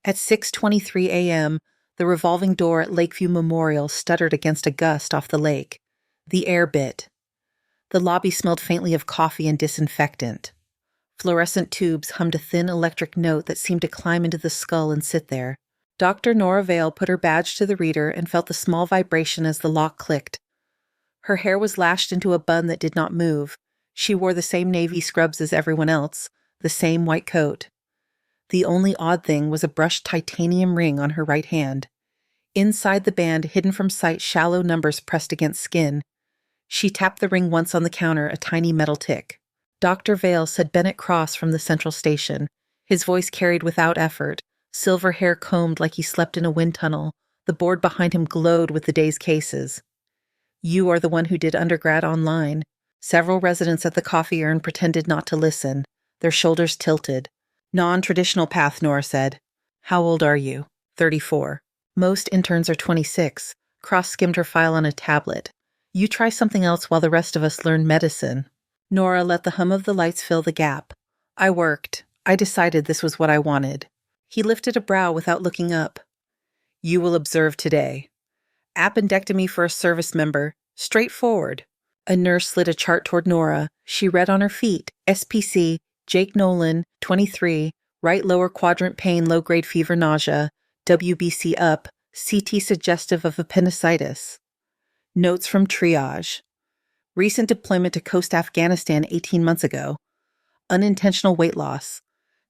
At 6:23 a.m., the revolving door at Lakeview Memorial stuttered against a gust off the lake. The air bit. The lobby smelled faintly of coffee and disinfectant. Fluorescent tubes hummed a thin electric note that seemed to climb into the skull and sit there. Dr. Nora Vale put her badge to the reader and felt the small vibration as the lock clicked. Her hair was lashed into a bun that did not move. She wore the same navy scrubs as everyone else, the same white coat. The only odd thing was a brushed titanium ring on her right hand. Inside the band, hidden from sight, shallow numbers pressed against skin. She tapped the ring once on the counter, a tiny metal tick. Dr. Vale said Bennett Cross from the central station. His voice carried without effort, silver hair combed like he slept in a wind tunnel. The board behind him glowed with the day's cases. You are the one who did undergrad online. Several residents at the coffee urn pretended not to listen, their shoulders tilted. Non-traditional path, Nora said. How old are you? 34. Most interns are 26. Cross skimmed her file on a tablet. You try something else while the rest of us learn medicine. Nora let the hum of the lights fill the gap. I worked. I decided this was what I wanted. He lifted a brow without looking up. You will observe today. Appendectomy for a service member. Straightforward. A nurse slid a chart toward Nora. She read on her feet. SPC, Jake Nolan, 23, right lower quadrant pain, low-grade fever, nausea, WBC up, CT suggestive of appendicitis. Notes from triage. Recent deployment to Coast Afghanistan 18 months ago. Unintentional weight loss.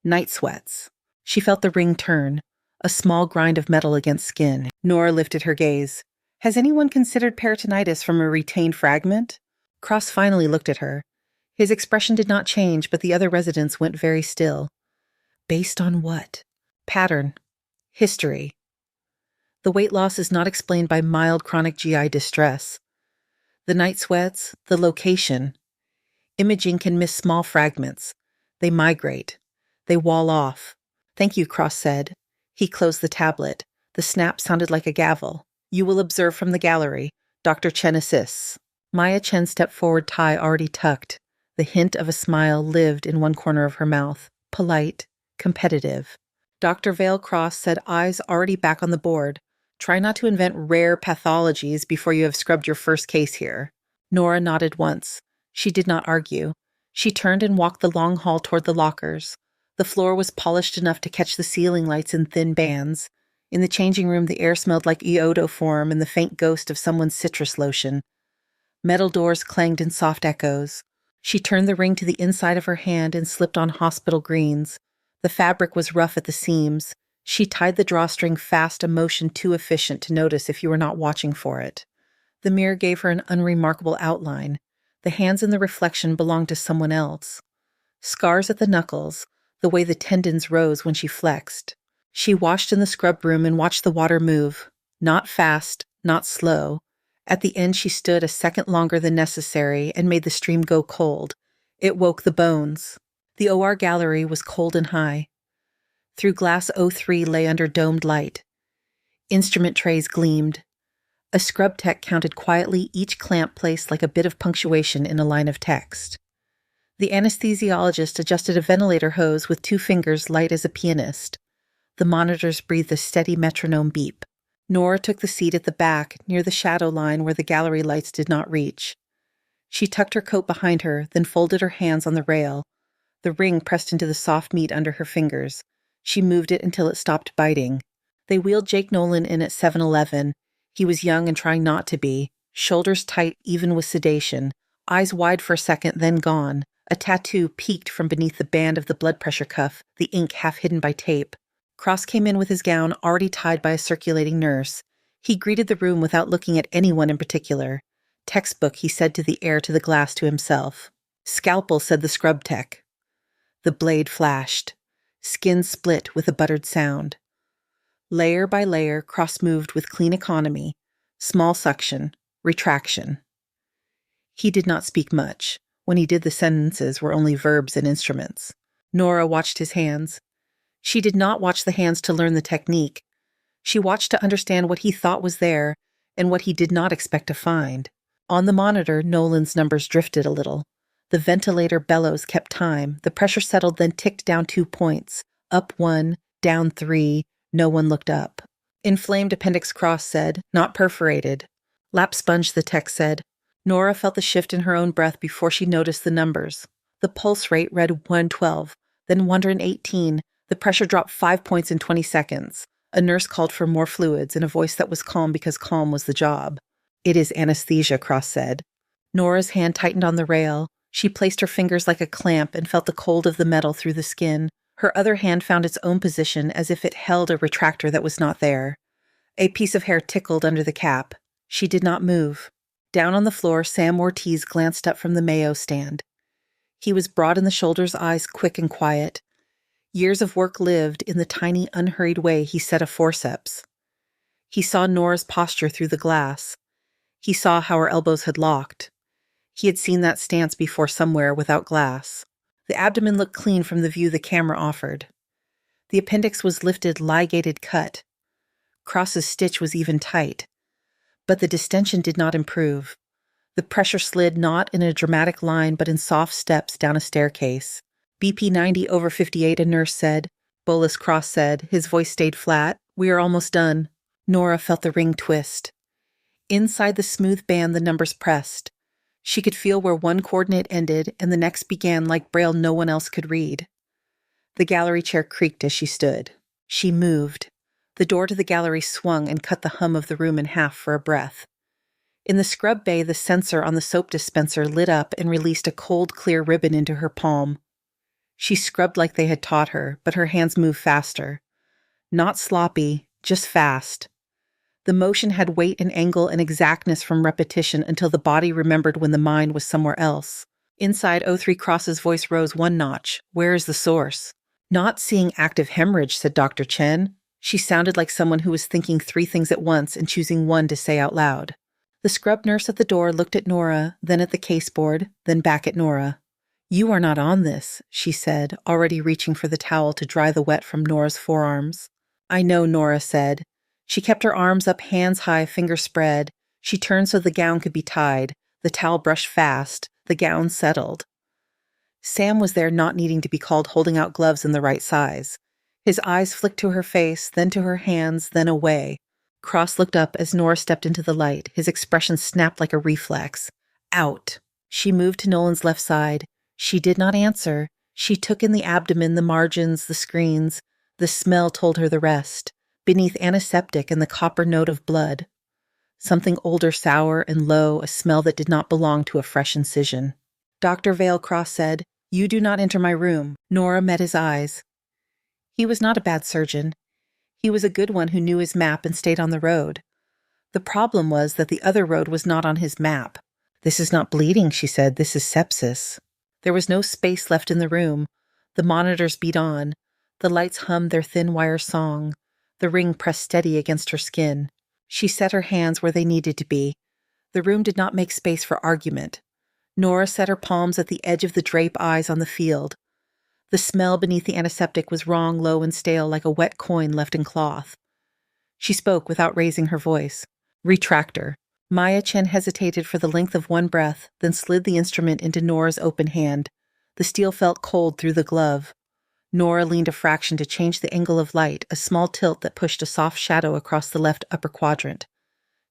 Night sweats. She felt the ring turn, a small grind of metal against skin. Nora lifted her gaze. Has anyone considered peritonitis from a retained fragment? Cross finally looked at her. His expression did not change, but the other residents went very still. Based on what? Pattern. History. The weight loss is not explained by mild chronic GI distress. The night sweats, the location. Imaging can miss small fragments. They migrate. They wall off. Thank you, Cross said. He closed the tablet. The snap sounded like a gavel. You will observe from the gallery. Dr. Chen assists. Maya Chen stepped forward, tie already tucked. The hint of a smile lived in one corner of her mouth. Polite, competitive. Dr. Vale Cross said, eyes already back on the board. Try not to invent rare pathologies before you have scrubbed your first case here. Nora nodded once. She did not argue. She turned and walked the long hall toward the lockers. The floor was polished enough to catch the ceiling lights in thin bands. In the changing room, the air smelled like iodoform and the faint ghost of someone's citrus lotion. Metal doors clanged in soft echoes. She turned the ring to the inside of her hand and slipped on hospital greens. The fabric was rough at the seams. She tied the drawstring fast, a motion too efficient to notice if you were not watching for it. The mirror gave her an unremarkable outline. The hands in the reflection belonged to someone else. Scars at the knuckles, the way the tendons rose when she flexed. She washed in the scrub room and watched the water move. Not fast, not slow. At the end, she stood a second longer than necessary and made the stream go cold. It woke the bones. The OR gallery was cold and high. Through glass O3 lay under domed light. Instrument trays gleamed. A scrub tech counted quietly, each clamp placed like a bit of punctuation in a line of text. The anesthesiologist adjusted a ventilator hose with 2 fingers light as a pianist. The monitors breathed a steady metronome beep. Nora took the seat at the back, near the shadow line where the gallery lights did not reach. She tucked her coat behind her, then folded her hands on the rail. The ring pressed into the soft meat under her fingers. She moved it until it stopped biting. They wheeled Jake Nolan in at 7-Eleven. He was young and trying not to be, shoulders tight even with sedation, eyes wide for a second, then gone. A tattoo peeked from beneath the band of the blood pressure cuff, the ink half hidden by tape. Cross came in with his gown already tied by a circulating nurse. He greeted the room without looking at anyone in particular. Textbook, he said to the air to the glass to himself. Scalpel, said the scrub tech. The blade flashed. Skin split with a buttered sound. Layer by layer, Cross moved with clean economy. Small suction, retraction. He did not speak much. When he did, the sentences were only verbs and instruments. Nora watched his hands. She did not watch the hands to learn the technique. She watched to understand what he thought was there and what he did not expect to find. On the monitor, Nolan's numbers drifted a little. The ventilator bellows kept time. The pressure settled, then ticked down 2 points. Up 1, down 3, No one looked up. Inflamed appendix, Cross said, not perforated. Lap sponge, the tech said. Nora felt the shift in her own breath before she noticed the numbers. The pulse rate read 112, then 118. The pressure dropped 5 points in 20 seconds. A nurse called for more fluids in a voice that was calm because calm was the job. It is anesthesia, Cross said. Nora's hand tightened on the rail. She placed her fingers like a clamp and felt the cold of the metal through the skin. Her other hand found its own position as if it held a retractor that was not there. A piece of hair tickled under the cap. She did not move. Down on the floor, Sam Ortiz glanced up from the Mayo stand. He was broad in the shoulders, eyes quick and quiet. Years of work lived in the tiny, unhurried way he set a forceps. He saw Nora's posture through the glass. He saw how her elbows had locked. He had seen that stance before somewhere without glass. The abdomen looked clean from the view the camera offered. The appendix was lifted, ligated, cut. Cross's stitch was even tight. But the distension did not improve. The pressure slid not in a dramatic line but in soft steps down a staircase. BP 90 over 58, a nurse said. Bolus, Cross said. His voice stayed flat. We are almost done. Nora felt the ring twist. Inside the smooth band, the numbers pressed. She could feel where one coordinate ended and the next began like braille no one else could read. The gallery chair creaked as she stood. She moved. The door to the gallery swung and cut the hum of the room in half for a breath. In the scrub bay, the sensor on the soap dispenser lit up and released a cold, clear ribbon into her palm. She scrubbed like they had taught her, but her hands moved faster. Not sloppy, just fast. The motion had weight and angle and exactness from repetition until the body remembered when the mind was somewhere else. Inside, O3 Cross's voice rose one notch. Where is the source? Not seeing active hemorrhage, said Dr. Chen. She sounded like someone who was thinking three things at once and choosing one to say out loud. The scrub nurse at the door looked at Nora, then at the caseboard, then back at Nora. You are not on this, she said, already reaching for the towel to dry the wet from Nora's forearms. I know, Nora said. She kept her arms up, hands high, fingers spread. She turned so the gown could be tied. The towel brushed fast. The gown settled. Sam was there, not needing to be called, holding out gloves in the right size. His eyes flicked to her face, then to her hands, then away. Cross looked up as Nora stepped into the light. His expression snapped like a reflex. Out. She moved to Nolan's left side. She did not answer. She took in the abdomen, the margins, the screens. The smell told her the rest. Beneath antiseptic and the copper note of blood. Something older, sour, and low, a smell that did not belong to a fresh incision. Dr. Vale, Cross said, You do not enter my room. Nora met his eyes. He was not a bad surgeon. He was a good one who knew his map and stayed on the road. The problem was that the other road was not on his map. This is not bleeding, she said. This is sepsis. There was no space left in the room. The monitors beat on. The lights hummed their thin wire song. The ring pressed steady against her skin. She set her hands where they needed to be. The room did not make space for argument. Nora set her palms at the edge of the drape, eyes on the field. The smell beneath the antiseptic was wrong, low, and stale like a wet coin left in cloth. She spoke without raising her voice. Retractor. Maya Chen hesitated for the length of one breath, then slid the instrument into Nora's open hand. The steel felt cold through the glove. Nora leaned a fraction to change the angle of light, a small tilt that pushed a soft shadow across the left upper quadrant.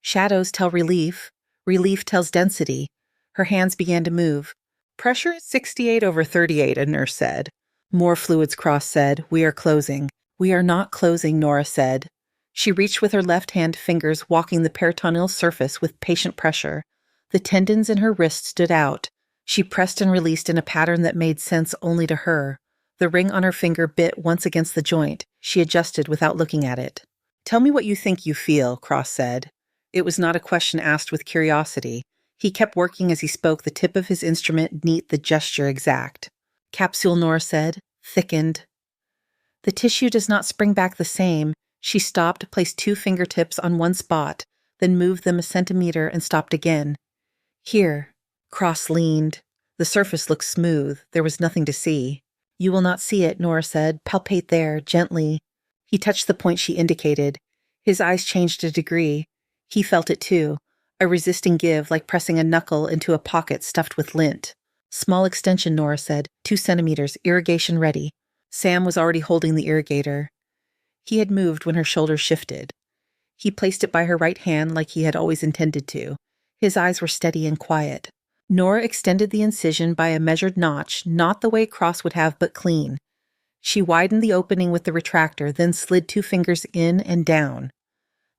Shadows tell relief. Relief tells density. Her hands began to move. Pressure is 68 over 38, a nurse said. More fluids, Cross said. We are closing. We are not closing, Nora said. She reached with her left hand fingers, walking the peritoneal surface with patient pressure. The tendons in her wrist stood out. She pressed and released in a pattern that made sense only to her. The ring on her finger bit once against the joint. She adjusted without looking at it. Tell me what you think you feel, Cross said. It was not a question asked with curiosity. He kept working as he spoke, the tip of his instrument neat, the gesture exact. Capsule, Nora said, thickened. The tissue does not spring back the same. She stopped, placed 2 fingertips on one spot, then moved them a centimeter and stopped again. Here. Cross leaned. The surface looked smooth. There was nothing to see. You will not see it, Nora said. Palpate there, gently. He touched the point she indicated. His eyes changed a degree. He felt it too. A resisting give, like pressing a knuckle into a pocket stuffed with lint. Small extension, Nora said. 2 centimeters, irrigation ready. Sam was already holding the irrigator. He had moved when her shoulders shifted. He placed it by her right hand like he had always intended to. His eyes were steady and quiet. Nora extended the incision by a measured notch, not the way Cross would have, but clean. She widened the opening with the retractor, then slid 2 fingers in and down.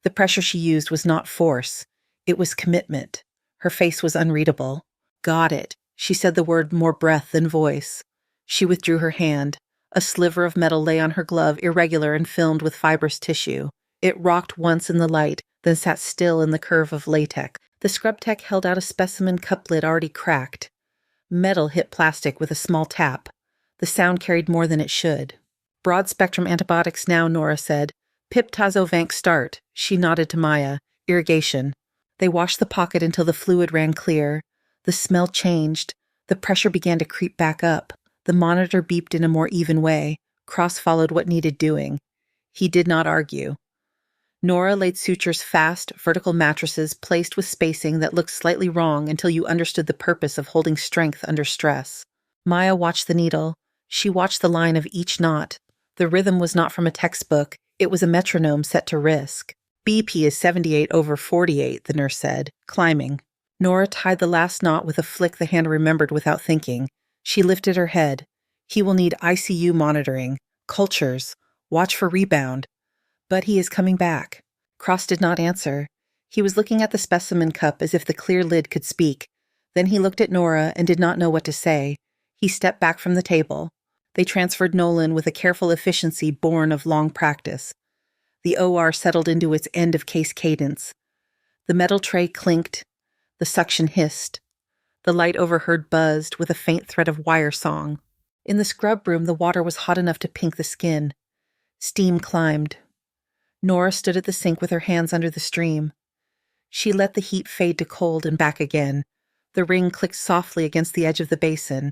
The pressure she used was not force. It was commitment. Her face was unreadable. Got it. She said the word more breath than voice. She withdrew her hand. A sliver of metal lay on her glove, irregular and filmed with fibrous tissue. It rocked once in the light, then sat still in the curve of latex. The scrub tech held out a specimen cup lid already cracked. Metal hit plastic with a small tap. The sound carried more than it should. Broad-spectrum antibiotics now, Nora said. Pip-tazovanc start. She nodded to Maya. Irrigation. They washed the pocket until the fluid ran clear. The smell changed. The pressure began to creep back up. The monitor beeped in a more even way. Cross followed what needed doing. He did not argue. Nora laid sutures fast, vertical mattresses placed with spacing that looked slightly wrong until you understood the purpose of holding strength under stress. Maya watched the needle. She watched the line of each knot. The rhythm was not from a textbook. It was a metronome set to risk. BP is 78/48, the nurse said, climbing. Nora tied the last knot with a flick the hand remembered without thinking. She lifted her head. He will need ICU monitoring. Cultures. Watch for rebound. But he is coming back. Cross did not answer. He was looking at the specimen cup as if the clear lid could speak. Then he looked at Nora and did not know what to say. He stepped back from the table. They transferred Nolan with a careful efficiency born of long practice. The OR settled into its end-of-case cadence. The metal tray clinked. The suction hissed. The light overhead buzzed with a faint thread of wire song. In the scrub room, the water was hot enough to pink the skin. Steam climbed. Nora stood at the sink with her hands under the stream. She let the heat fade to cold and back again. The ring clicked softly against the edge of the basin.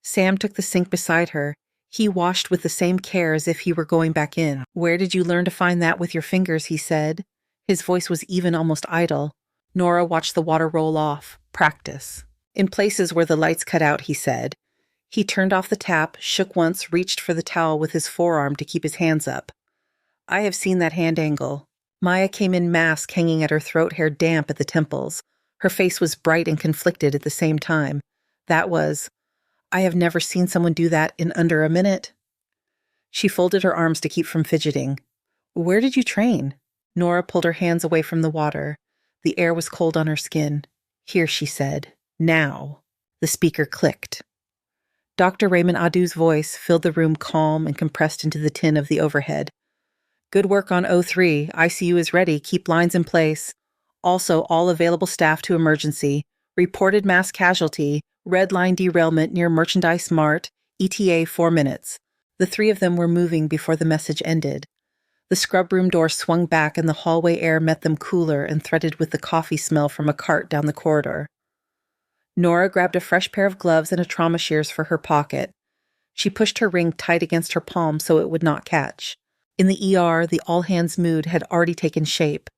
Sam took the sink beside her. He washed with the same care as if he were going back in. "Where did you learn to find that with your fingers?" he said. His voice was even, almost idle. Nora watched the water roll off. Practice. "In places where the lights cut out," he said. He turned off the tap, shook once, reached for the towel with his forearm to keep his hands up. "I have seen that hand angle." Maya came in, mask hanging at her throat, hair damp at the temples. Her face was bright and conflicted at the same time. That was, "I have never seen someone do that in under a minute." She folded her arms to keep from fidgeting. "Where did you train?" Nora pulled her hands away from the water. The air was cold on her skin. "Here," she said. "Now." The speaker clicked. Dr. Raymond Adu's voice filled the room, calm and compressed into the tin of the overhead. "Good work on O3. ICU is ready. Keep lines in place. Also, all available staff to emergency. Reported mass casualty. Red line derailment near Merchandise Mart. ETA 4 minutes. The 3 of them were moving before the message ended. The scrub room door swung back and the hallway air met them cooler and threaded with the coffee smell from a cart down the corridor. Nora grabbed a fresh pair of gloves and a trauma shears for her pocket. She pushed her ring tight against her palm so it would not catch. In the ER, the all-hands mood had already taken shape.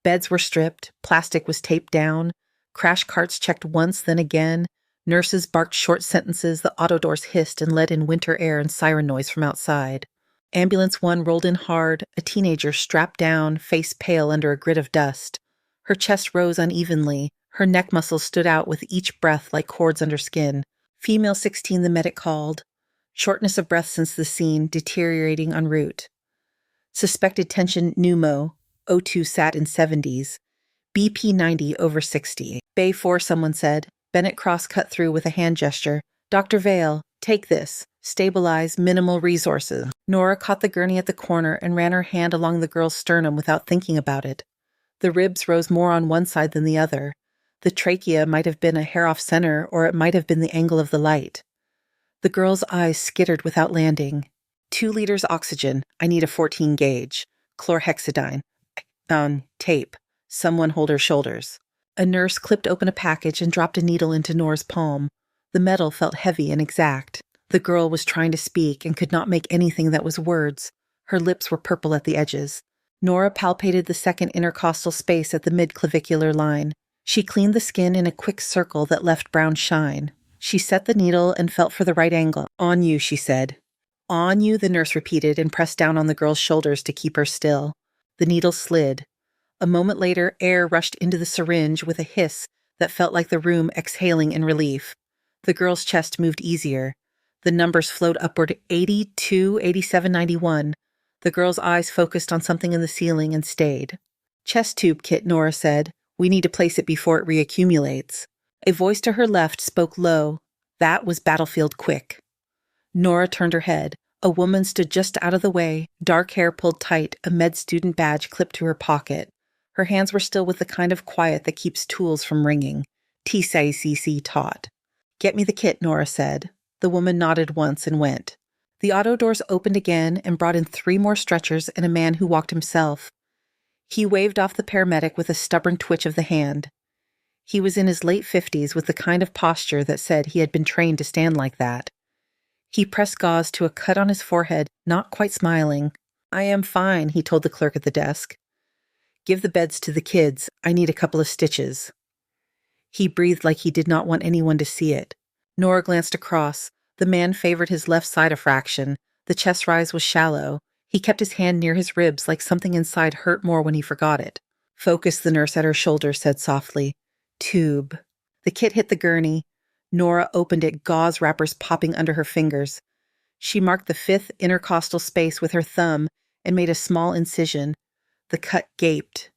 Beds were stripped, plastic was taped down, crash carts checked once, then again, nurses barked short sentences, the auto doors hissed and let in winter air and siren noise from outside. Ambulance 1 rolled in hard, a teenager strapped down, face pale under a grit of dust. Her chest rose unevenly, her neck muscles stood out with each breath like cords under skin. Female 16, the medic called. Shortness of breath since the scene, deteriorating en route. Suspected tension pneumo, O2 sat in 70s. BP 90/60. Bay 4, someone said. Bennett Cross cut through with a hand gesture. "Dr. Vale, take this. Stabilize, minimal resources." Nora caught the gurney at the corner and ran her hand along the girl's sternum without thinking about it. The ribs rose more on one side than the other. The trachea might have been a hair off center, or it might have been the angle of the light. The girl's eyes skittered without landing. 2 liters oxygen. I need a 14 gauge. Chlorhexidine. Tape. Someone hold her shoulders. A nurse clipped open a package and dropped a needle into Nora's palm. The metal felt heavy and exact. The girl was trying to speak and could not make anything that was words. Her lips were purple at the edges. Nora palpated the second intercostal space at the mid-clavicular line. She cleaned the skin in a quick circle that left brown shine. She set the needle and felt for the right angle. "On you," she said. On you, the nurse repeated and pressed down on the girl's shoulders to keep her still. The needle slid. A moment later, air rushed into the syringe with a hiss that felt like the room exhaling in relief. The girl's chest moved easier. The numbers flowed upward 82, 87, 91. The girl's eyes focused on something in the ceiling and stayed. Chest tube kit, Nora said. We need to place it before it reaccumulates. A voice to her left spoke low. That was Battlefield Quick. Nora turned her head. A woman stood just out of the way, dark hair pulled tight, a med student badge clipped to her pocket. Her hands were still with the kind of quiet that keeps tools from ringing. TCCC taught. Get me the kit, Nora said. The woman nodded once and went. The auto doors opened again and brought in 3 more stretchers and a man who walked himself. He waved off the paramedic with a stubborn twitch of the hand. He was in his late 50s with the kind of posture that said he had been trained to stand like that. He pressed gauze to a cut on his forehead, not quite smiling. I am fine, he told the clerk at the desk. Give the beds to the kids. I need a couple of stitches. He breathed like he did not want anyone to see it. Nora glanced across. The man favored his left side a fraction. The chest rise was shallow. He kept his hand near his ribs like something inside hurt more when he forgot it. Focus, the nurse at her shoulder said softly. Tube. The kit hit the gurney. Nora opened it, gauze wrappers popping under her fingers. She marked the 5th intercostal space with her thumb and made a small incision. The cut gaped.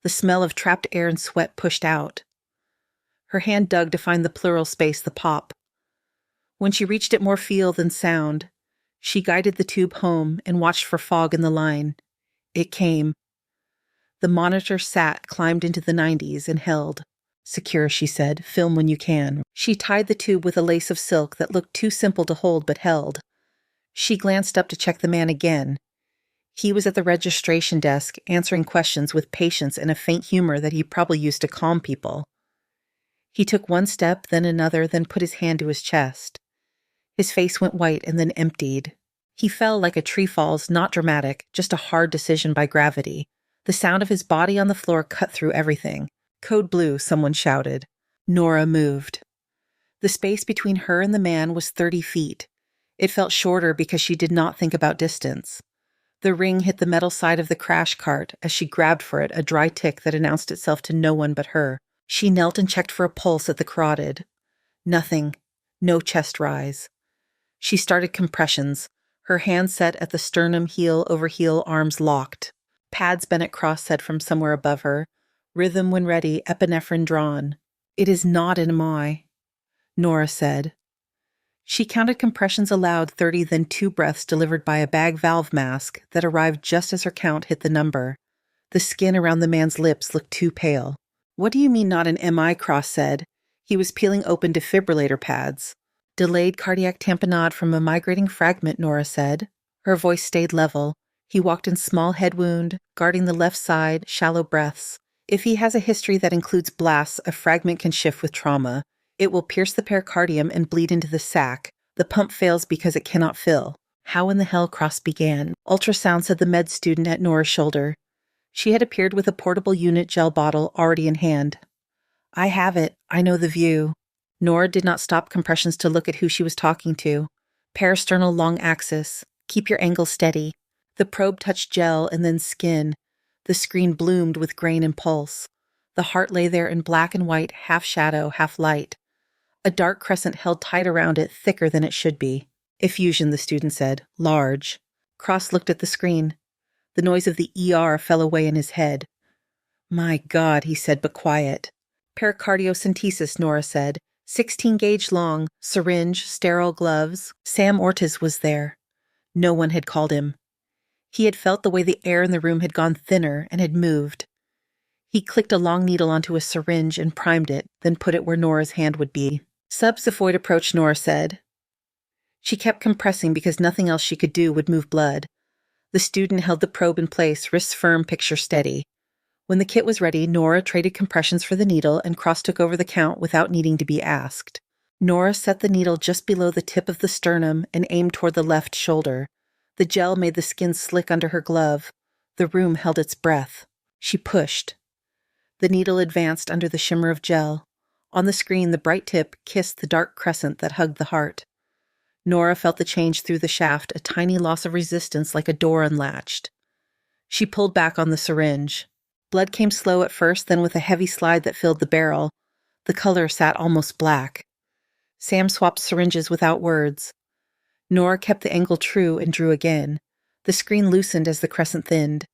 The smell of trapped air and sweat pushed out. Her hand dug to find the pleural space, the pop. When she reached it more feel than sound, she guided the tube home and watched for fog in the line. It came. The monitor sat, climbed into the 90s, and held. Secure, she said. Film when you can. She tied the tube with a lace of silk that looked too simple to hold but held. She glanced up to check the man again. He was at the registration desk, answering questions with patience and a faint humor that he probably used to calm people. He took one step, then another, then put his hand to his chest. His face went white and then emptied. He fell like a tree falls, not dramatic, just a hard decision by gravity. The sound of his body on the floor cut through everything. Code blue, someone shouted. Nora moved. The space between her and the man was 30 feet. It felt shorter because she did not think about distance. The ring hit the metal side of the crash cart as she grabbed for it, a dry tick that announced itself to no one but her. She knelt and checked for a pulse at the carotid. Nothing. No chest rise. She started compressions, her hand set at the sternum, heel over heel, arms locked. Pads Bennett Cross said from somewhere above her. Rhythm when ready, epinephrine drawn. It is not an MI, Nora said. She counted compressions aloud, 30, then 2 breaths delivered by a bag valve mask that arrived just as her count hit the number. The skin around the man's lips looked too pale. What do you mean not an MI, Cross said. He was peeling open defibrillator pads. Delayed cardiac tamponade from a migrating fragment, Nora said. Her voice stayed level. He walked in small head wound, guarding the left side, shallow breaths. If he has a history that includes blasts, a fragment can shift with trauma. It will pierce the pericardium and bleed into the sac. The pump fails because it cannot fill. How in the hell, Cross began. Ultrasound, said the med student at Nora's shoulder. She had appeared with a portable unit gel bottle already in hand. I have it. I know the view. Nora did not stop compressions to look at who she was talking to. Parasternal long axis. Keep your angle steady. The probe touched gel and then skin. The screen bloomed with grain and pulse. The heart lay there in black and white, half shadow, half light. A dark crescent held tight around it, thicker than it should be. Effusion, the student said. Large. Cross looked at the screen. The noise of the ER fell away in his head. My God, he said, but quiet. Pericardiocentesis, Nora said. 16-gauge long, syringe, sterile gloves. Sam Ortiz was there. No one had called him. He had felt the way the air in the room had gone thinner and had moved. He clicked a long needle onto a syringe and primed it, then put it where Nora's hand would be. Subxiphoid approach, Nora said. She kept compressing because nothing else she could do would move blood. The student held the probe in place, wrists firm, picture steady. When the kit was ready, Nora traded compressions for the needle and Cross took over the count without needing to be asked. Nora set the needle just below the tip of the sternum and aimed toward the left shoulder. The gel made the skin slick under her glove. The room held its breath. She pushed. The needle advanced under the shimmer of gel. On the screen, the bright tip kissed the dark crescent that hugged the heart. Nora felt the change through the shaft, a tiny loss of resistance like a door unlatched. She pulled back on the syringe. Blood came slow at first, then with a heavy slide that filled the barrel. The color sat almost black. Sam swapped syringes without words. Nora kept the angle true and drew again. The screen loosened as the crescent thinned.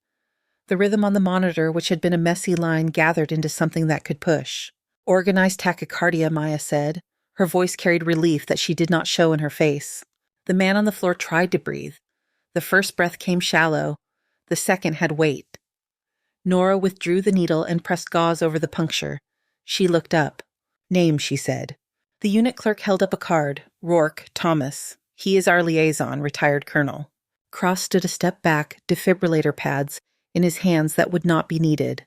The rhythm on the monitor, which had been a messy line, gathered into something that could push. Organized tachycardia, Maya said. Her voice carried relief that she did not show in her face. The man on the floor tried to breathe. The first breath came shallow. The second had weight. Nora withdrew the needle and pressed gauze over the puncture. She looked up. Name, she said. The unit clerk held up a card. Rourke, Thomas. He is our liaison, retired colonel. Cross stood a step back, defibrillator pads in his hands that would not be needed.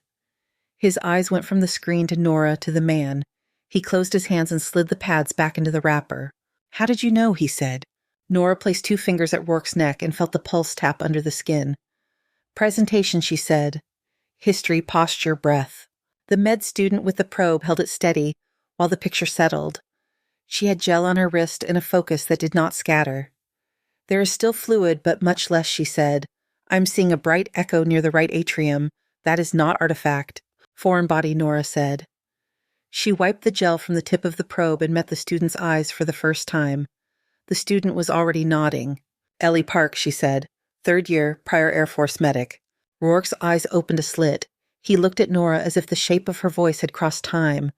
His eyes went from the screen to Nora to the man. He closed his hands and slid the pads back into the wrapper. How did you know, he said. Nora placed 2 fingers at Rourke's neck and felt the pulse tap under the skin. Presentation, she said. History, posture, breath. The med student with the probe held it steady while the picture settled. She had gel on her wrist and a focus that did not scatter. There is still fluid, but much less, she said. I'm seeing a bright echo near the right atrium. That is not artifact. Foreign body, Nora said. She wiped the gel from the tip of the probe and met the student's eyes for the first time. The student was already nodding. Ellie Park, she said. 3rd year, prior Air Force medic. Rourke's eyes opened a slit. He looked at Nora as if the shape of her voice had crossed time.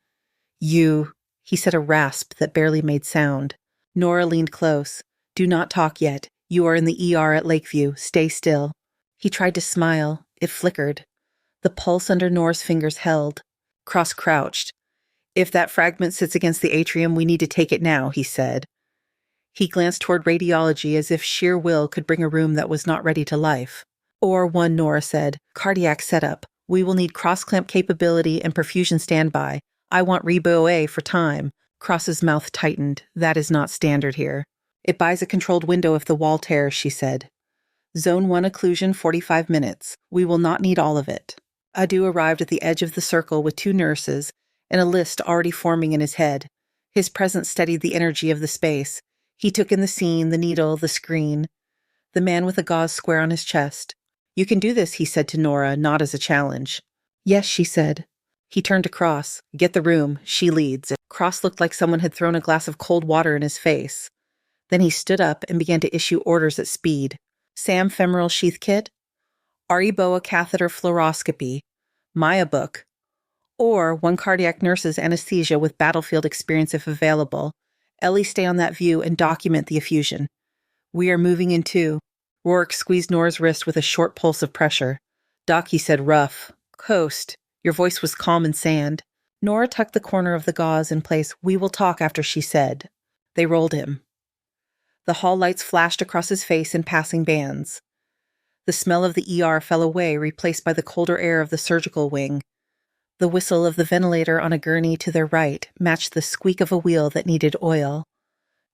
You, he said, a rasp that barely made sound. Nora leaned close. Do not talk yet. You are in the ER at Lakeview. Stay still. He tried to smile. It flickered. The pulse under Nora's fingers held. Cross crouched. If that fragment sits against the atrium, we need to take it now, he said. He glanced toward radiology as if sheer will could bring a room that was not ready to life. Or one, Nora said. Cardiac setup. We will need cross-clamp capability and perfusion standby. I want Rebo A for time. Cross's mouth tightened. That is not standard here. It buys a controlled window if the wall tears, she said. Zone 1 occlusion 45 minutes. We will not need all of it. Adu arrived at the edge of the circle with 2 nurses and a list already forming in his head. His presence steadied the energy of the space. He took in the scene, the needle, the screen. The man with a gauze square on his chest. You can do this, he said to Nora, not as a challenge. Yes, she said. He turned to Cross. Get the room. She leads. Cross looked like someone had thrown a glass of cold water in his face. Then he stood up and began to issue orders at speed. Sam femoral sheath kit. RE Boa catheter fluoroscopy. Maya book. Or 1 cardiac nurse's anesthesia with battlefield experience if available. Ellie, stay on that view and document the effusion. We are moving in 2. Rourke squeezed Nora's wrist with a short pulse of pressure. Doc, he said, rough. Coast. Your voice was calm and sand. Nora tucked the corner of the gauze in place. We will talk after, she said. They rolled him. The hall lights flashed across his face in passing bands. The smell of the ER fell away, replaced by the colder air of the surgical wing. The whistle of the ventilator on a gurney to their right matched the squeak of a wheel that needed oil.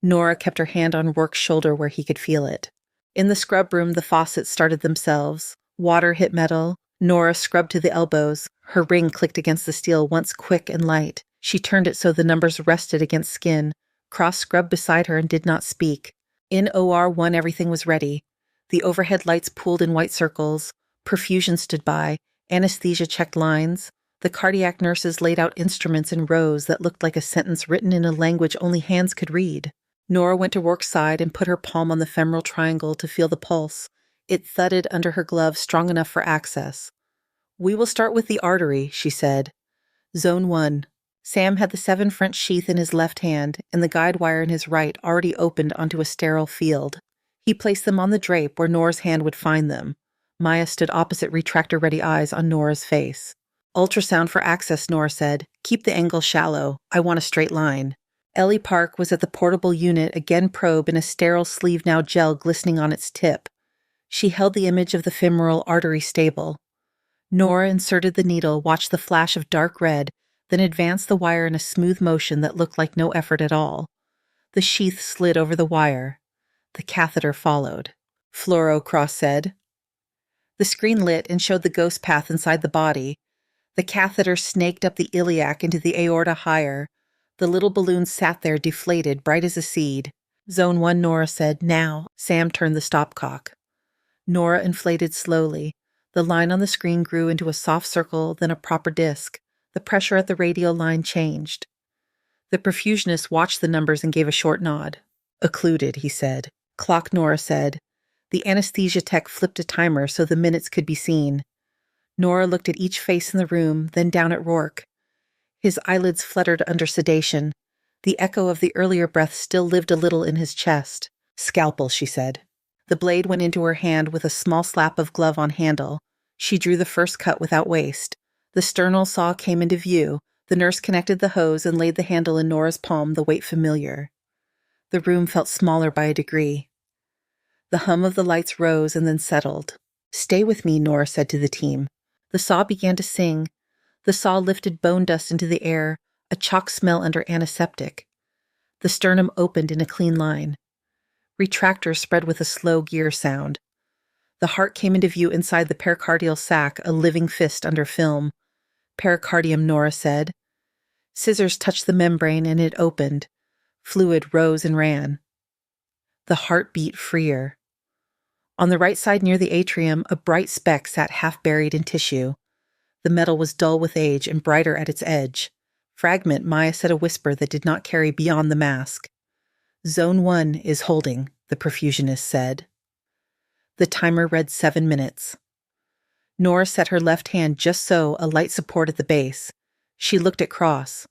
Nora kept her hand on Rourke's shoulder where he could feel it. In the scrub room, the faucets started themselves. Water hit metal. Nora scrubbed to the elbows. Her ring clicked against the steel, once quick and light. She turned it so the numbers rested against skin. Cross scrubbed beside her and did not speak. In OR 1, everything was ready. The overhead lights pooled in white circles. Perfusion stood by. Anesthesia checked lines. The cardiac nurses laid out instruments in rows that looked like a sentence written in a language only hands could read. Nora went to Rourke's side and put her palm on the femoral triangle to feel the pulse. It thudded under her glove, strong enough for access. We will start with the artery, she said. Zone 1. Sam had the 7 French sheath in his left hand and the guide wire in his right already opened onto a sterile field. He placed them on the drape where Nora's hand would find them. Maya stood opposite retractor-ready eyes on Nora's face. Ultrasound for access, Nora said. Keep the angle shallow. I want a straight line. Ellie Park was at the portable unit, again probe in a sterile sleeve now gel glistening on its tip. She held the image of the femoral artery stable. Nora inserted the needle, watched the flash of dark red, then advanced the wire in a smooth motion that looked like no effort at all. The sheath slid over the wire. The catheter followed. Fluoro, Cross said. The screen lit and showed the ghost path inside the body. The catheter snaked up the iliac into the aorta higher. The little balloon sat there deflated, bright as a seed. Zone 1, Nora said. Now. Sam turned the stopcock. Nora inflated slowly. The line on the screen grew into a soft circle, then a proper disc. The pressure at the radial line changed. The perfusionist watched the numbers and gave a short nod. Occluded, he said. Clock, Nora said. The anesthesia tech flipped a timer so the minutes could be seen. Nora looked at each face in the room, then down at Rourke. His eyelids fluttered under sedation. The echo of the earlier breath still lived a little in his chest. Scalpel, she said. The blade went into her hand with a small slap of glove on handle. She drew the first cut without waste. The sternal saw came into view. The nurse connected the hose and laid the handle in Nora's palm, the weight familiar. The room felt smaller by a degree. The hum of the lights rose and then settled. Stay with me, Nora said to the team. The saw began to sing. The saw lifted bone dust into the air, a chalk smell under antiseptic. The sternum opened in a clean line. Retractors spread with a slow gear sound. The heart came into view inside the pericardial sac, a living fist under film. Pericardium, Nora said. Scissors touched the membrane and it opened. Fluid rose and ran. The heart beat freer. On the right side near the atrium, a bright speck sat half buried in tissue. The metal was dull with age and brighter at its edge. Fragment, Maya said a whisper that did not carry beyond the mask. Zone 1 is holding, the perfusionist said. The timer read 7 minutes. Nora set her left hand just so, a light support at the base. She looked at Cross.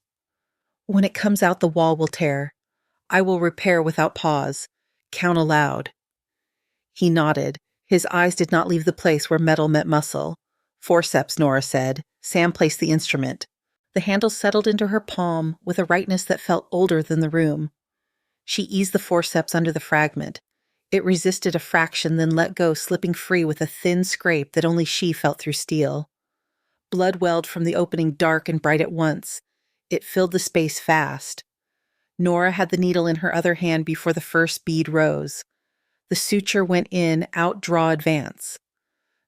When it comes out, the wall will tear. I will repair without pause. Count aloud. He nodded. His eyes did not leave the place where metal met muscle. Forceps, Nora said. Sam placed the instrument. The handle settled into her palm with a rightness that felt older than the room. She eased the forceps under the fragment. It resisted a fraction, then let go, slipping free with a thin scrape that only she felt through steel. Blood welled from the opening dark and bright at once. It filled the space fast. Nora had the needle in her other hand before the first bead rose. The suture went in, out, draw, advance.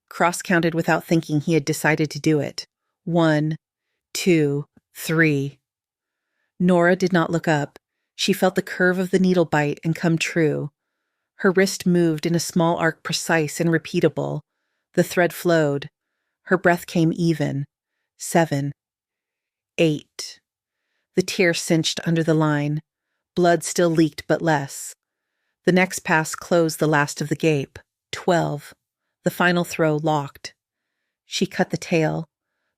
Cross counted without thinking he had decided to do it. 1, 2, 3. Nora did not look up. She felt the curve of the needle bite and come true. Her wrist moved in a small arc, precise and repeatable. The thread flowed. Her breath came even. 7, 8. The tear cinched under the line. Blood still leaked, but less. The next pass closed the last of the gape. 12. The final throw locked. She cut the tail.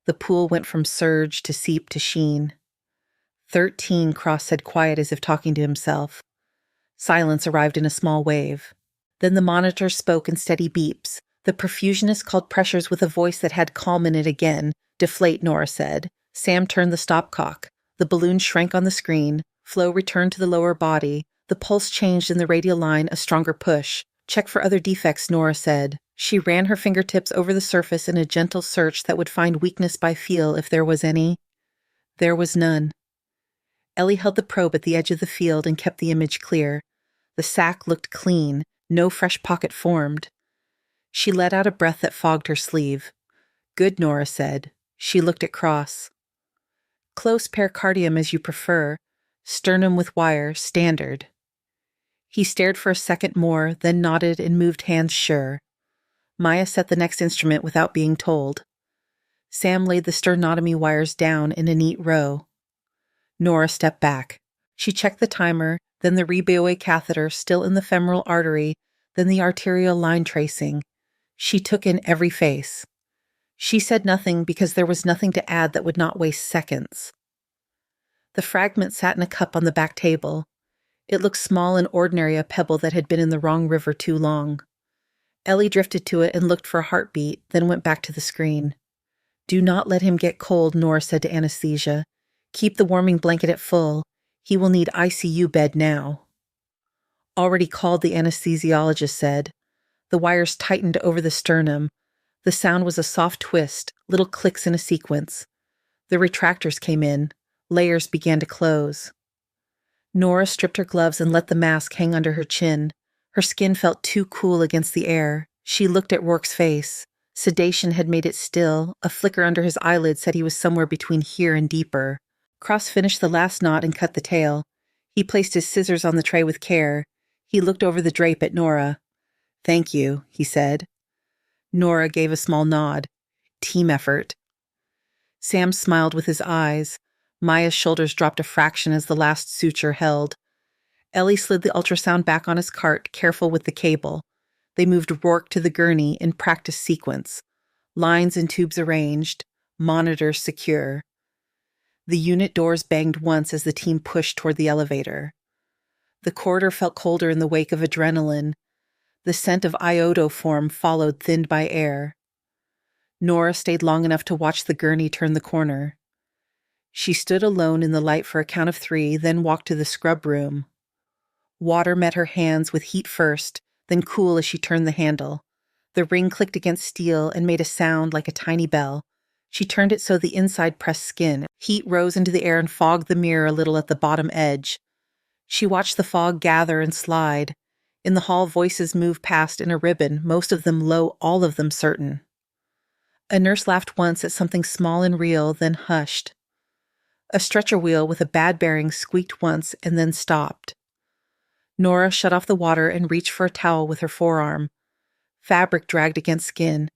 The pool went from surge to seep to sheen. 13, Cross said, quiet as if talking to himself. Silence arrived in a small wave. Then the monitor spoke in steady beeps. The perfusionist called pressures with a voice that had calm in it again. Deflate, Nora said. Sam turned the stopcock. The balloon shrank on the screen. Flow returned to the lower body. The pulse changed in the radial line, a stronger push. Check for other defects, Nora said. She ran her fingertips over the surface in a gentle search that would find weakness by feel if there was any. There was none. Ellie held the probe at the edge of the field and kept the image clear. The sac looked clean. No fresh pocket formed. She let out a breath that fogged her sleeve. Good, Nora said. She looked at Cross. Close pericardium as you prefer. Sternum with wire, standard. He stared for a second more, then nodded and moved hands sure. Maya set the next instrument without being told. Sam laid the sternotomy wires down in a neat row. Nora stepped back. She checked the timer, then the Rebaouet catheter still in the femoral artery, then the arterial line tracing. She took in every face. She said nothing because there was nothing to add that would not waste seconds. The fragment sat in a cup on the back table. It looked small and ordinary, a pebble that had been in the wrong river too long. Ellie drifted to it and looked for a heartbeat, then went back to the screen. Do not let him get cold, Nora said to anesthesia. Keep the warming blanket at full. He will need ICU bed now. Already called, the anesthesiologist said. The wires tightened over the sternum. The sound was a soft twist, little clicks in a sequence. The retractors came in. Layers began to close. Nora stripped her gloves and let the mask hang under her chin. Her skin felt too cool against the air. She looked at Rourke's face. Sedation had made it still. A flicker under his eyelid said he was somewhere between here and deeper. Cross finished the last knot and cut the tail. He placed his scissors on the tray with care. He looked over the drape at Nora. "Thank you," he said. Nora gave a small nod. "Team effort." Sam smiled with his eyes. Maya's shoulders dropped a fraction as the last suture held. Ellie slid the ultrasound back on his cart, careful with the cable. They moved Rourke to the gurney in practice sequence. Lines and tubes arranged, monitors secure. The unit doors banged once as the team pushed toward the elevator. The corridor felt colder in the wake of adrenaline. The scent of iodoform followed, thinned by air. Nora stayed long enough to watch the gurney turn the corner. She stood alone in the light for a count of 3, then walked to the scrub room. Water met her hands with heat first, then cool as she turned the handle. The ring clicked against steel and made a sound like a tiny bell. She turned it so the inside pressed skin. Heat rose into the air and fogged the mirror a little at the bottom edge. She watched the fog gather and slide. In the hall, voices moved past in a ribbon, most of them low, all of them certain. A nurse laughed once at something small and real, then hushed. A stretcher wheel with a bad bearing squeaked once and then stopped. Nora shut off the water and reached for a towel with her forearm. Fabric dragged against skin.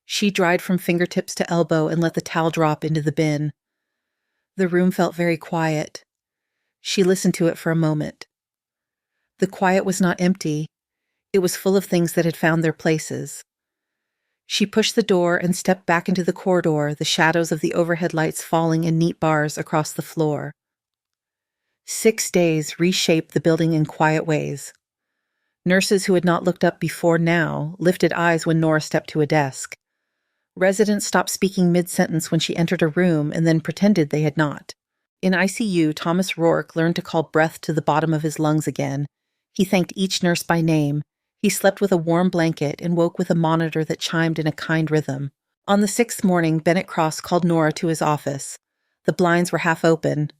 She dried from fingertips to elbow and let the towel drop into the bin. The room felt very quiet. She listened to it for a moment. The quiet was not empty. It was full of things that had found their places. She pushed the door and stepped back into the corridor, the shadows of the overhead lights falling in neat bars across the floor. 6 days reshaped the building in quiet ways. Nurses who had not looked up before now lifted eyes when Nora stepped to a desk. Residents stopped speaking mid-sentence when she entered a room and then pretended they had not. In ICU, Thomas Rourke learned to call breath to the bottom of his lungs again. He thanked each nurse by name. He slept with a warm blanket and woke with a monitor that chimed in a kind rhythm. On the 6th morning, Bennett Cross called Nora to his office. The blinds were half open.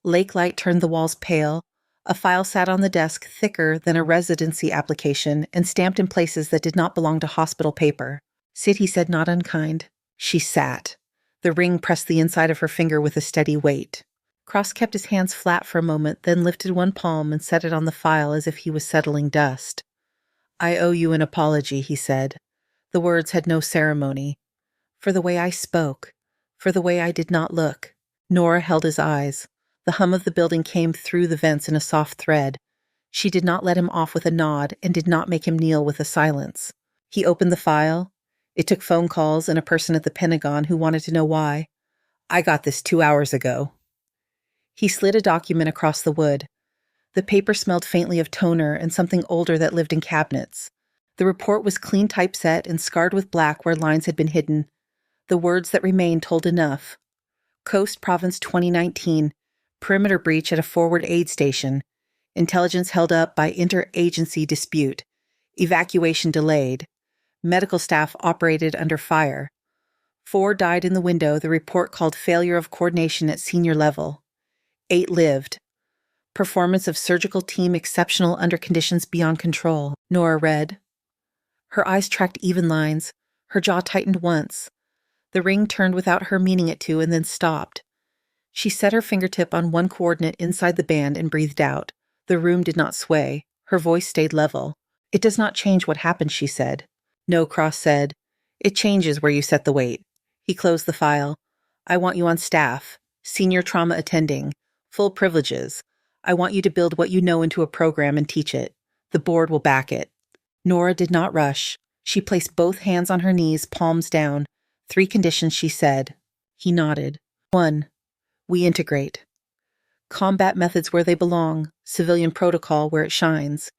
Lake light turned the walls pale. A file sat on the desk thicker than a residency application and stamped in places that did not belong to hospital paper. "Sit," he said, not unkind. She sat. The ring pressed the inside of her finger with a steady weight. Cross kept his hands flat for a moment, then lifted one palm and set it on the file as if he was settling dust. "I owe you an apology," he said. The words had no ceremony. "For the way I spoke. For the way I did not look." Nora held his eyes. The hum of the building came through the vents in a soft thread. She did not let him off with a nod and did not make him kneel with a silence. He opened the file. It took phone calls and a person at the Pentagon who wanted to know why. "I got this 2 hours ago." He slid a document across the wood. The paper smelled faintly of toner and something older that lived in cabinets. The report was clean typeset and scarred with black where lines had been hidden. The words that remained told enough. Coast Province 2019. Perimeter breach at a forward aid station. Intelligence held up by interagency dispute. Evacuation delayed. Medical staff operated under fire. 4 died in the window, the report called failure of coordination at senior level. 8 lived. Performance of surgical team exceptional under conditions beyond control, Nora read. Her eyes tracked even lines. Her jaw tightened once. The ring turned without her meaning it to and then stopped. She set her fingertip on one coordinate inside the band and breathed out. The room did not sway. Her voice stayed level. "It does not change what happened," she said. "No," Cross said. "It changes where you set the weight." He closed the file. "I want you on staff. Senior trauma attending. Full privileges. I want you to build what you know into a program and teach it. The board will back it." Nora did not rush. She placed both hands on her knees, palms down. 3 conditions, she said. He nodded. 1. We integrate. Combat methods where they belong. Civilian protocol where it shines.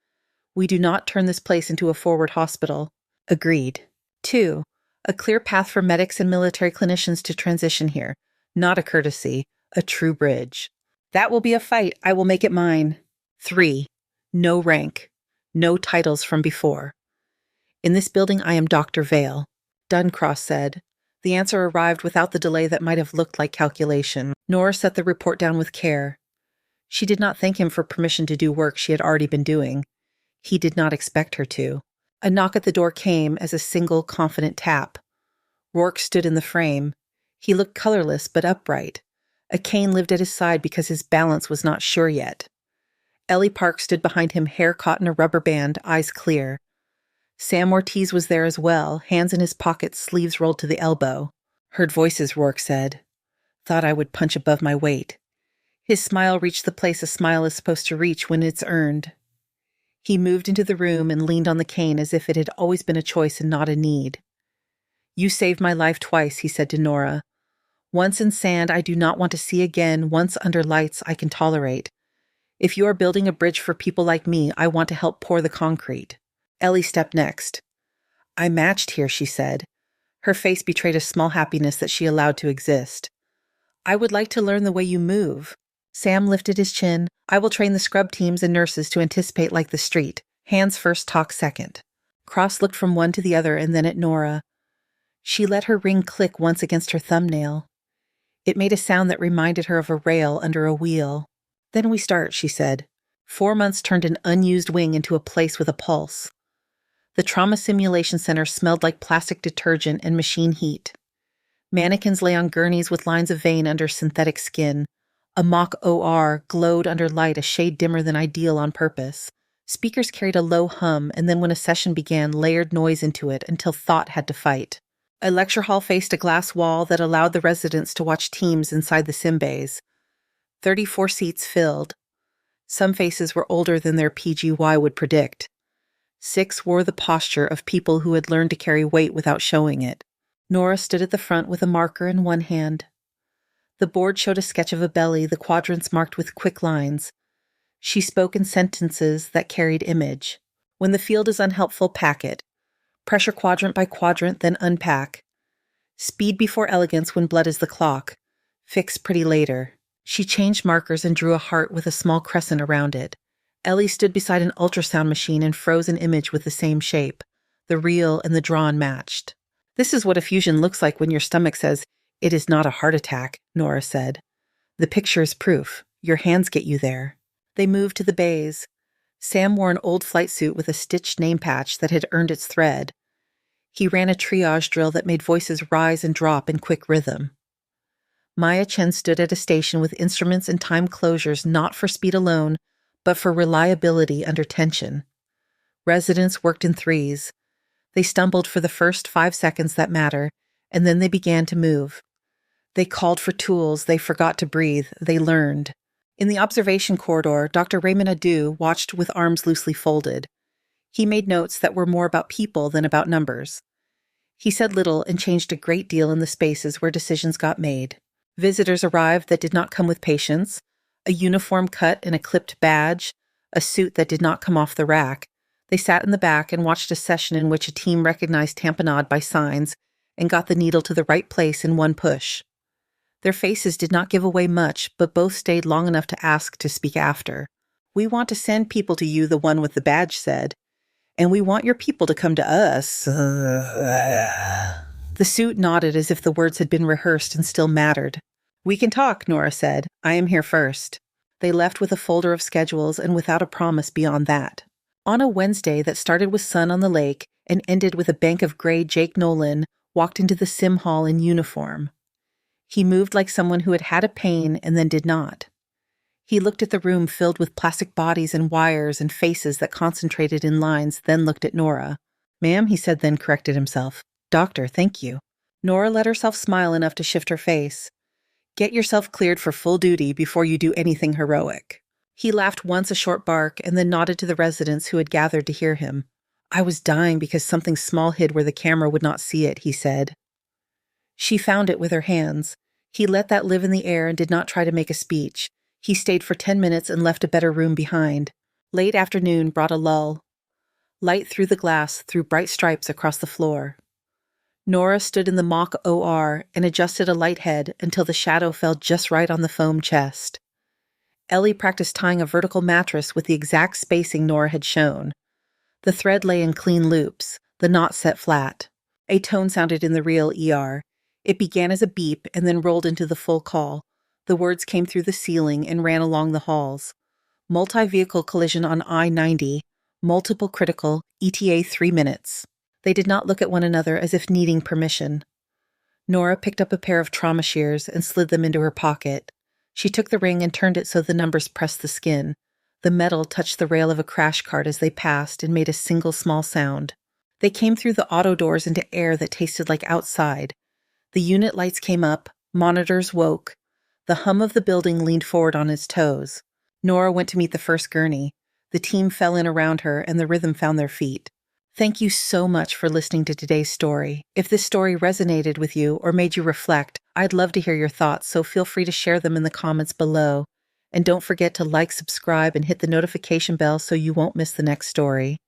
We do not turn this place into a forward hospital. Agreed. 2. A clear path for medics and military clinicians to transition here. Not a courtesy, a true bridge. That will be a fight. I will make it mine. 3. No rank. No titles from before. In this building, I am Dr. Vale. Done, Cross said. The answer arrived without the delay that might have looked like calculation. Nora set the report down with care. She did not thank him for permission to do work she had already been doing. He did not expect her to. A knock at the door came as a single, confident tap. Rourke stood in the frame. He looked colorless but upright. A cane lived at his side because his balance was not sure yet. Ellie Park stood behind him, hair caught in a rubber band, eyes clear. Sam Ortiz was there as well, hands in his pockets, sleeves rolled to the elbow. Heard voices, Rourke said. Thought I would punch above my weight. His smile reached the place a smile is supposed to reach when it's earned. He moved into the room and leaned on the cane as if it had always been a choice and not a need. You saved my life twice, he said to Nora. Once in sand I do not want to see again, once under lights I can tolerate. If you are building a bridge for people like me, I want to help pour the concrete. Ellie stepped next. I matched here, she said. Her face betrayed a small happiness that she allowed to exist. I would like to learn the way you move. Sam lifted his chin. I will train the scrub teams and nurses to anticipate like the street. Hands first, talk second. Cross looked from one to the other and then at Nora. She let her ring click once against her thumbnail. It made a sound that reminded her of a rail under a wheel. Then we start, she said. 4 months turned an unused wing into a place with a pulse. The trauma simulation center smelled like plastic detergent and machine heat. Mannequins lay on gurneys with lines of vein under synthetic skin. A mock OR glowed under light a shade dimmer than ideal on purpose. Speakers carried a low hum, and then when a session began, layered noise into it until thought had to fight. A lecture hall faced a glass wall that allowed the residents to watch teams inside the sim bays. 34 seats filled. Some faces were older than their PGY would predict. 6 wore the posture of people who had learned to carry weight without showing it. Nora stood at the front with a marker in one hand. The board showed a sketch of a belly, the quadrants marked with quick lines. She spoke in sentences that carried image. When the field is unhelpful, pack it. Pressure quadrant by quadrant, then unpack. Speed before elegance when blood is the clock. Fix pretty later. She changed markers and drew a heart with a small crescent around it. Ellie stood beside an ultrasound machine and froze an image with the same shape. The real and the drawn matched. This is what a fusion looks like when your stomach says, "It is not a heart attack," Nora said. The picture is proof. Your hands get you there. They moved to the bays. Sam wore an old flight suit with a stitched name patch that had earned its thread. He ran a triage drill that made voices rise and drop in quick rhythm. Maya Chen stood at a station with instruments and time closures not for speed alone, but for reliability under tension. Residents worked in threes. They stumbled for the first 5 seconds that matter, and then they began to move. They called for tools, they forgot to breathe, they learned. In the observation corridor, Dr. Raymond Adu watched with arms loosely folded. He made notes that were more about people than about numbers. He said little and changed a great deal in the spaces where decisions got made. Visitors arrived that did not come with patients, a uniform cut and a clipped badge, a suit that did not come off the rack. They sat in the back and watched a session in which a team recognized tamponade by signs and got the needle to the right place in one push. Their faces did not give away much, but both stayed long enough to ask to speak after. "We want to send people to you," the one with the badge said. "And we want your people to come to us." The suit nodded as if the words had been rehearsed and still mattered. "We can talk," Nora said. "I am here first." They left with a folder of schedules and without a promise beyond that. On a Wednesday that started with sun on the lake and ended with a bank of gray, Jake Nolan walked into the sim hall in uniform. He moved like someone who had had a pain and then did not. He looked at the room filled with plastic bodies and wires and faces that concentrated in lines, then looked at Nora. "Ma'am," he said, then corrected himself. "Doctor, thank you." Nora let herself smile enough to shift her face. "Get yourself cleared for full duty before you do anything heroic." He laughed once, a short bark, and then nodded to the residents who had gathered to hear him. "I was dying because something small hid where the camera would not see it," he said. She found it with her hands. He let that live in the air and did not try to make a speech. He stayed for 10 minutes and left a better room behind. Late afternoon brought a lull. Light through the glass threw bright stripes across the floor. Nora stood in the mock OR and adjusted a light head until the shadow fell just right on the foam chest. Ellie practiced tying a vertical mattress with the exact spacing Nora had shown. The thread lay in clean loops, the knot set flat. A tone sounded in the real ER. It began as a beep and then rolled into the full call. The words came through the ceiling and ran along the halls. Multi-vehicle collision on I-90. Multiple critical. ETA 3 minutes. They did not look at one another as if needing permission. Nora picked up a pair of trauma shears and slid them into her pocket. She took the ring and turned it so the numbers pressed the skin. The metal touched the rail of a crash cart as they passed and made a single small sound. They came through the auto doors into air that tasted like outside. The unit lights came up, monitors woke. The hum of the building leaned forward on its toes. Nora went to meet the first gurney. The team fell in around her, and the rhythm found their feet. Thank you so much for listening to today's story. If this story resonated with you or made you reflect, I'd love to hear your thoughts, so feel free to share them in the comments below. And don't forget to like, subscribe, and hit the notification bell so you won't miss the next story.